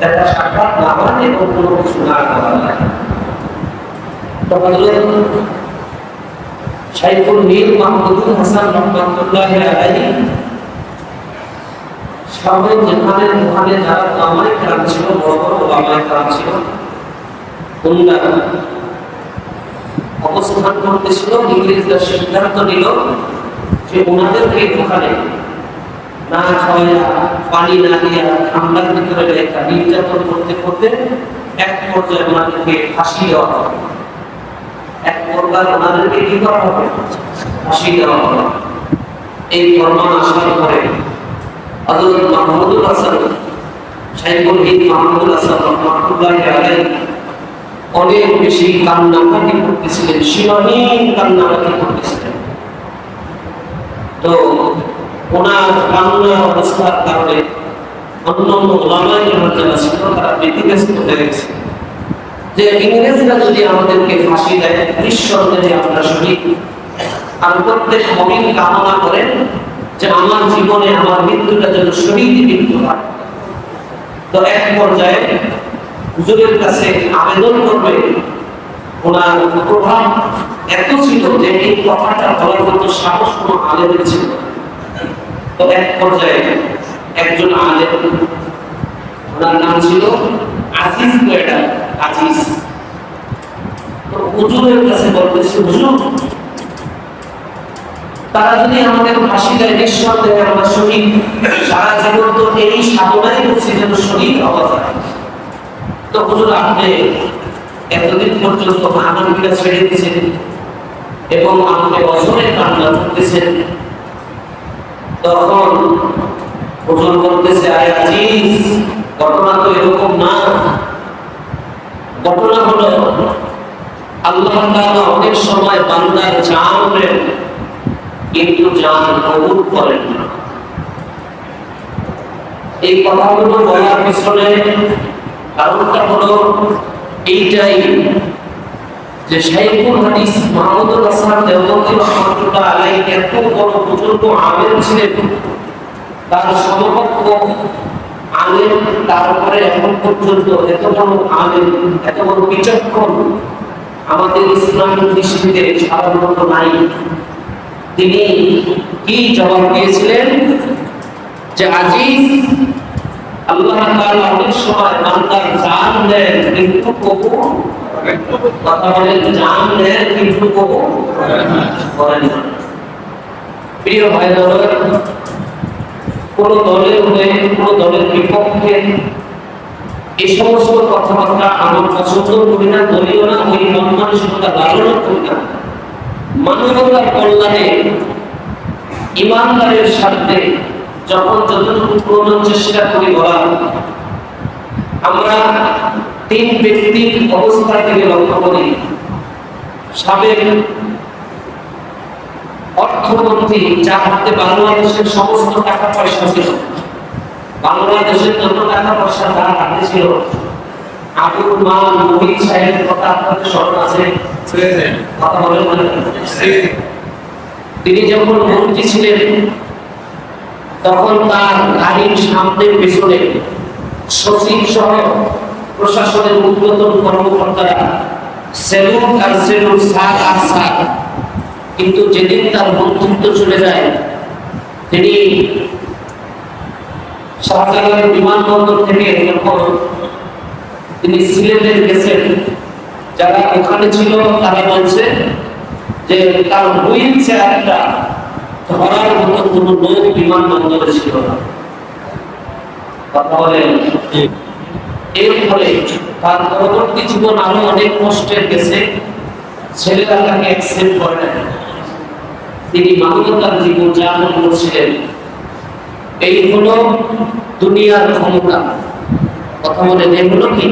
দেখা সাক্ষাৎ না হয় এবং কোনো কিছু না করা যায়। তো হযরত শাইখুল মীর মাহমুদুল হাসান রহমাতুল্লাহি আলাইহি সামনে যেখানে যারা ওলামায়ে কেরাম ছিল, বড় বড় ওলামায়ে কেরাম ছিল, ওনারা অবস্থান করতেছিল। ইংরেজরা সিদ্ধান্ত নিল যে ওনাদেরকে ওখানে না খাওয়া, পানি না দিয়া, ঠান্ডার ভিতরে রেখা নির্যাতন করতে করতে এক পর্যায়ে ওনাদেরকে ফাঁসি দেওয়া হবে। এক পর্যায়ে ওনাদেরকে কি করা হবে? ফাঁসি দেওয়া হবে। এই ফরমান আসার পরে হযরত মাহমুদুল হাসান, শাইখুল মীর মাহমুদুল হাসান রহমাতুল্লাহি আলাইহি অনেক বেশি কান্নাকাটি করতেছিলেন, সীমাহীন কান্নাকাটি করতেছিলেন। তো ওনার কান্নার অবস্থার কারণে অন্যান্য ওলামায়ে কেরাম যারা ছিল তারা ব্যতিব্যস্ত হয়ে গেছে যে ইংরেজরা যদি আমাদেরকে ফাঁসি দেয় নিঃসন্দেহে আমরা শহীদ। আর প্রত্যেক মুমিন কামনা করেন যে আমার জীবনে আমার মৃত্যুটা যেন শহীদ মৃত্যু হয়। তো এক পর্যায়ে হুজুরের কাছে আবেদন করবে, ওনার প্রভাব এত ছিল যে এই কথাটা বলার মতো সাহস কোনো আলেমের ছিল। তো এক পর্যায়ে একজন আলেম, ওনার নাম ছিল আজিজ কোয়েডা, আজিজ, তো হুজুরের কাছে বলতেছে, হুজুর তারা যদি আমাদের ফাঁসি দেয় নিঃসন্দেহে আমরা শহীদ। সারা জীবন তো এই সাধনাই করছি যেন শহীদ হওয়া যায়। তো হুজুর আপনি এতদিন পর্যন্ত হানাফিরা ছেড়ে দিয়েছেন এবং আপনি অজরে কান্না করতেছেন। তখন হুজুর বলতেছে, আরে আজিজ, ঘটনা তো এরকম না। ঘটনা হলো আল্লাহ তাআলা অনেক সময় বান্দার জান নেন কিন্তু জান কবুল করেন না। এই কথাগুলো বলার পিছনে কারণটা হলো এইটাই যে শাইখুল হাদিস মাহমুদুল হাসান দেওবন্দি রহমাতুল্লাহ আলাইহি এত বড় বুজুর্গ আলেম ছিলেন, তার সমকক্ষ আলেম তারপরে এখন পর্যন্ত এত বড় আলেম, এত বড় বিচক্ষণ আমাদের ইসলামী দৃষ্টিতে সাধারণত নাই। তিনি কি জবাব দিয়েছিলেন যে আজিজ, আল্লাহ তাআলা অনেক সময় বান্দার জান দেন কিন্তু কবুল কথা বলেন, জান দেন কিন্তু কবুল করেন না। প্রিয় ভাইরা, কোন দলের হয়ে কোন দলের বিপক্ষে এই সমস্ত কথাবার্তা আমার পছন্দ করি না, বলিও না, ওই মন মানসিকতা লালন করি না। মানবতার কল্যাণে ইমানদারের স্বার্থে যখন যতটুকু প্রয়োজন চেষ্টা করি বলার, আমরা তিন ব্যক্তির অবস্থা থেকে লক্ষ্য করি। সাবেক অর্থমন্ত্রী, যার হাতে বাংলাদেশের সমস্ত টাকা পয়সা ছিল, বাংলাদেশের যত টাকা পয়সা যার হাতে ছিল, আবুল মাল মুহিত সাহেবের কথা আপনাদের স্মরণ আছে? কথা বলেন না? তিনি যখন মন্ত্রী ছিলেন তখন তার গাড়ির সামনে পেছনে সচিব সহ প্রশাসনের ঊর্ধ্বতন কর্মকর্তারা সেলুট আর সেলুট, সার আর সার। কিন্তু যেদিন তার মন্ত্রিত্ব চলে যায়, তিনি শাহজালাল বিমানবন্দর থেকে যখন তিনি সিলেটে গেছেন, যারা ওখানে ছিল তারা বলছে যে তার হুইল চেয়ারটা ধরার মতো কোনো লোক বিমানবন্দরে ছিল না। কথা বলেন। এর ফলে তার পরবর্তী জীবন আরো অনেক কষ্টের গেছে। ছেলেরা তাকে অ্যাকসেপ্ট করে না। তিনি মানবতার জীবন যাপন করছিলেন। এই হলো দুনিয়ার ক্ষমতা। কথা বলেন, এগুলো কি?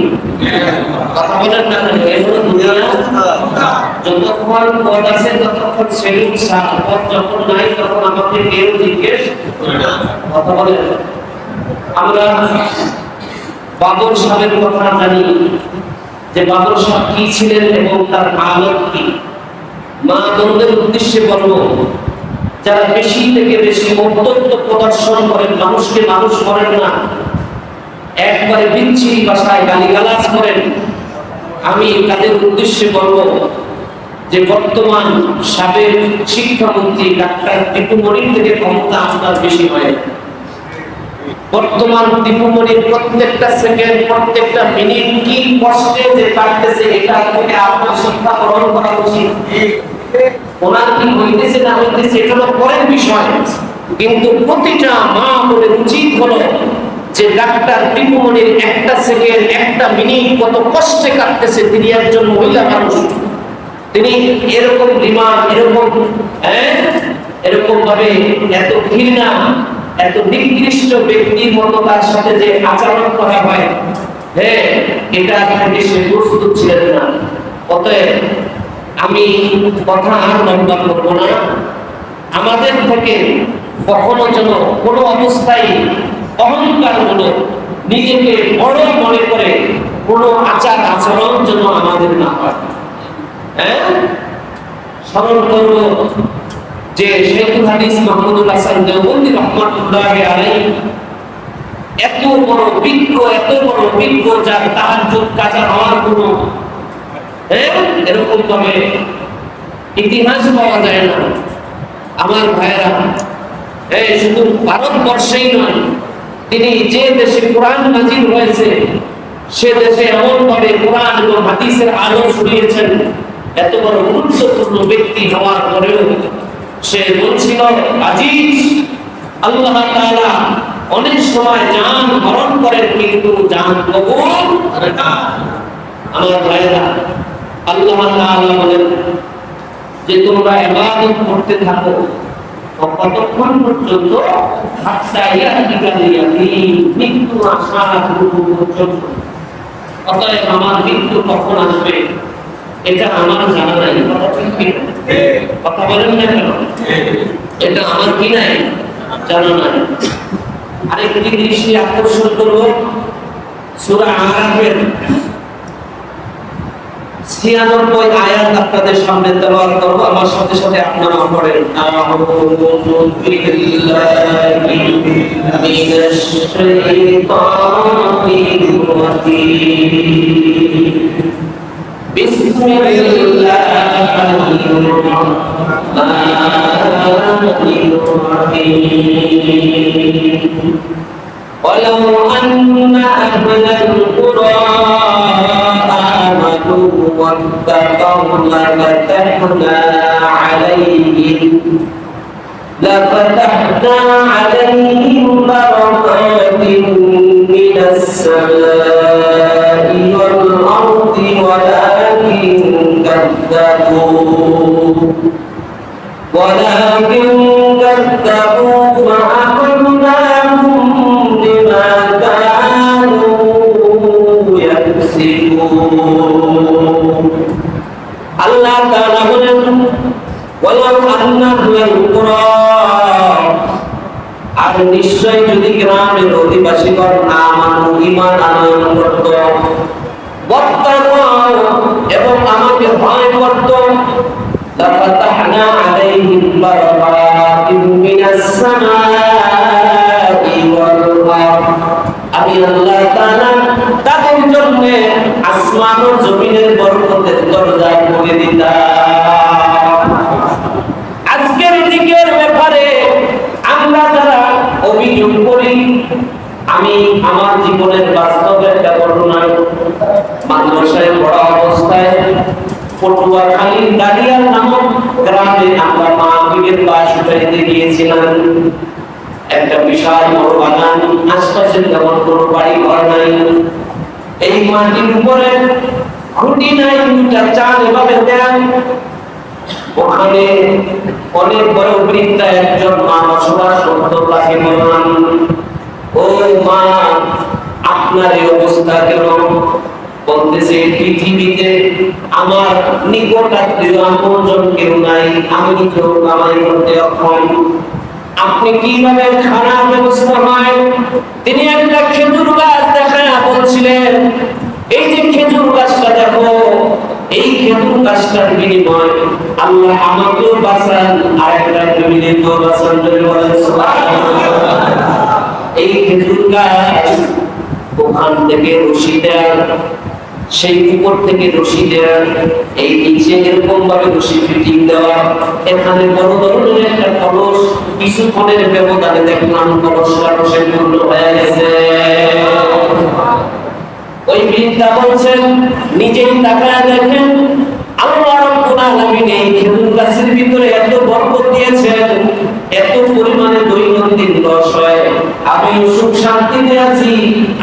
কথা বলেন না, এগুলো দুনিয়ার ক্ষমতা। যতক্ষণ পদ আছে ততক্ষণ সেলুট সার, পদ যখন নাই তখন আমাকে কেউ জিজ্ঞেস করে না। কথা বলেন। আমরা বাবর সাহেবের কথা জানি যে বাবর সাহেব কি ছিলেন এবং তার আলোক কি। মা বোনদের উদ্দেশ্যে বলবো, যারা বেশি থেকে বেশি অত্যন্ত প্রদর্শন করেন, মানুষকে মানুষ করেন না, একবারে বিচ্ছিরি ভাষায় গালিগালাজ করেন, আমি তাদের উদ্দেশ্যে বলবো যে বর্তমান সাবেক শিক্ষামন্ত্রী ডাক্তার টিপু মনির থেকে ক্ষমতা আপনার বেশি হয়। বর্তমান টিপু মনির প্রত্যেকটা সেকেন্ড, প্রত্যেকটা মিনিট কি কষ্টে যে কাটতেছে, এটা থেকে আপনার শিক্ষা গ্রহণ করা উচিত। ওনার কি হইতেছে না হইতেছে এটা হলো পরের বিষয়, কিন্তু প্রতিটা মা বলে উচিত হলো যে ডাক্তার টিপু মনির একটা সেকেন্ড, একটা মিনিট কত কষ্টে কাটতেছে। তিনি একজন মহিলা মানুষ, তিনি এরকম বিমান, এরকম ভাবে এত ঘৃণা, এত নিকৃষ্ট ব্যক্তির মতো তার সাথে যে আচরণ করা হয়, এটা থেকে সে প্রস্তুত ছিলেন না। অতএব আমি কথা আর লম্বা করবো না। আমাদের থেকে কখনো যেন কোনো অবস্থায় অহংকার হলো, নিজেকে বড় মনে করে কোনো আচার আচরণ যেন আমাদের না হয়। স্মরণ করব যে শেখুল হাদিস মাহমুদুল হাসান দেওবন্দি রহমাতুল্লাহি আলাইহি এত বড় বিজ্ঞ যার তাহাজ্জুদ কাজা হওয়ার কোনো এরকম ভাবে ইতিহাস পাওয়া যায় না। আমার ভাইরা, শুধু ভারতবর্ষেই নয়, তিনি যে দেশে কোরআন নাজিল হয়েছে সে দেশে এমন ভাবে কোরআন এবং হাদিসের আলো ছড়িয়েছেন। এত বড় গুরুত্বপূর্ণ ব্যক্তি হওয়ার পরেও সে বলছিল, আজিজ, আল্লাহ তাআলা অনেক সময় জান হরণ করেন কিন্তু জান কবুল করেন না। আমার ভাইরা, আল্লাহ তাআলা বলেন যে তোমরা ইবাদত করতে থাকো কতক্ষণ পর্যন্ত, মৃত্যু আসা পর্যন্ত। অতএব আমার মৃত্যু কখন আসবে এটা আমার জানা নাই। কথা বলেন না কেন? এটা আমার কি নাই, জানা নাই। আরেকটি দৃষ্টি আকর্ষণ করব, সূরা আরাফের 96 আয়াত আপনাদের সামনে তেলাওয়াত করব। আমার সাথে সাথে আপনারা পড়েন। আউযু বিল্লাহি মিনাশ শাইতানির রাজীম। বিসমিল্লাহির রাহমানির রাহিম। ওয়ালাউ আন্না আহলাল কুরা واتقوا لفتحنا عليهم بركات من السماء والأرض ولكن كذبوا فأخذناهم بما كانوا يكسبون। আল্লাহ তাআলা বলেন, ওয়ালাউ আন্না আহলাল কুরা, আর নিশ্চয় যদি গ্রামের অধিবাসীগণ আমানু ঈমান আনয়ন করত, ওয়াত্তাকু এবং আমাকে ভয় করত, লাফাতাহনা আলাইহিম বারাকাতিন মিনাস সামাই ওয়াল আরদ, আমি আল্লাহ তাআলা তাদের জন্য আসমান ও জমিনের বরকতের দরজা খুলে দিতাম। আজকের দিকের ব্যাপারে আমরা যারা অভিযোগ করি, আমি আমার জীবনের বাস্তব একটা ঘটনা, মাদ্রাসায় পড়া অবস্থায় পটুয়াখালীর দাঁড়িয়াল নামক গ্রামে আমরা মাহফিলের বাস উঠাইতে গিয়েছিলাম। একটা বিশাল বড় বাগান, আশপাশে তেমন কোনো বাড়ি ঘর নাই। এই মাটির উপরে খুঁটি নাই, দুটা চাল এভাবে দেন। ওখানে অনেক বড় বৃদ্ধা একজন মা বসবাস করত। তাকে বললাম, ও মা, আপনার এই অবস্থা কেন? বলতেছে, পৃথিবীতে আমার নিকটাত্মীয় আপনজন কেউ নাই, আমি কেউ কামাই করতে অক্ষম, আপনি কিভাবে খানার ব্যবস্থা হয়? তিনি একটা খেজুর গাছ দেখায় বলছিলেন, এই যে খেজুর গাছটা দেখো, এই খেজুর গাছটার বিনিময় আল্লাহ আমাকেও বাঁচান আর একটা ফ্যামিলিকেও বাঁচান। এই খেজুর গাছ ওখান থেকে রশি দেন, সেই উপর থেকে রশি দেন, এই নিচে এরকম ভাবে রশি ফিটিং দেওয়া, এখানে বড় ধরনের একটা কলস, কিছুক্ষণের ব্যবধানে দেখলাম কলসটা রসে পূর্ণ হয়ে গেছে। ওই বৃদ্ধা বলছেন, নিজেই তাকায় দেখেন আল্লাহ রাব্বুল আলামিন এই খেজুর গাছের ভিতরে এত বরকত দিয়েছেন, এত পরিমাণে দৈনন্দিন রস হয়, আমি সুখ শান্তিতে আছি।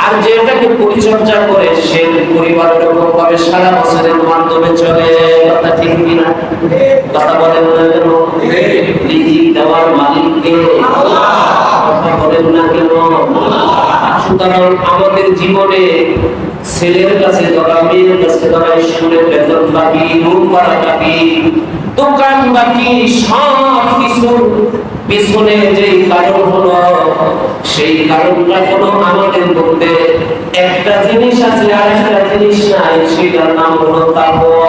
আর যেটাকে পরিচর্যা করে সে পরিবার রকম ভাবে সারা বছরের মাধ্যমে চলে। কথা ঠিক কিনা? কথা বলেন না কেন? রিজিক দেওয়ার মালিক কে? কথা বলেন না কেন? সুতরাং আমাদের জীবনে ছেলের কাছে ধরা, মেয়ের কাছে ধরা, স্কুলের বেতন বাকি, রুম ভাড়া বাকি, দোকান বাকি, সব কিছু পিছনে যে কারণ হলো, সেই কারণটা হলো আমাদের মধ্যে একটা জিনিস আছে আর একটা জিনিস নাই, সেটার নাম হলো তাকওয়া।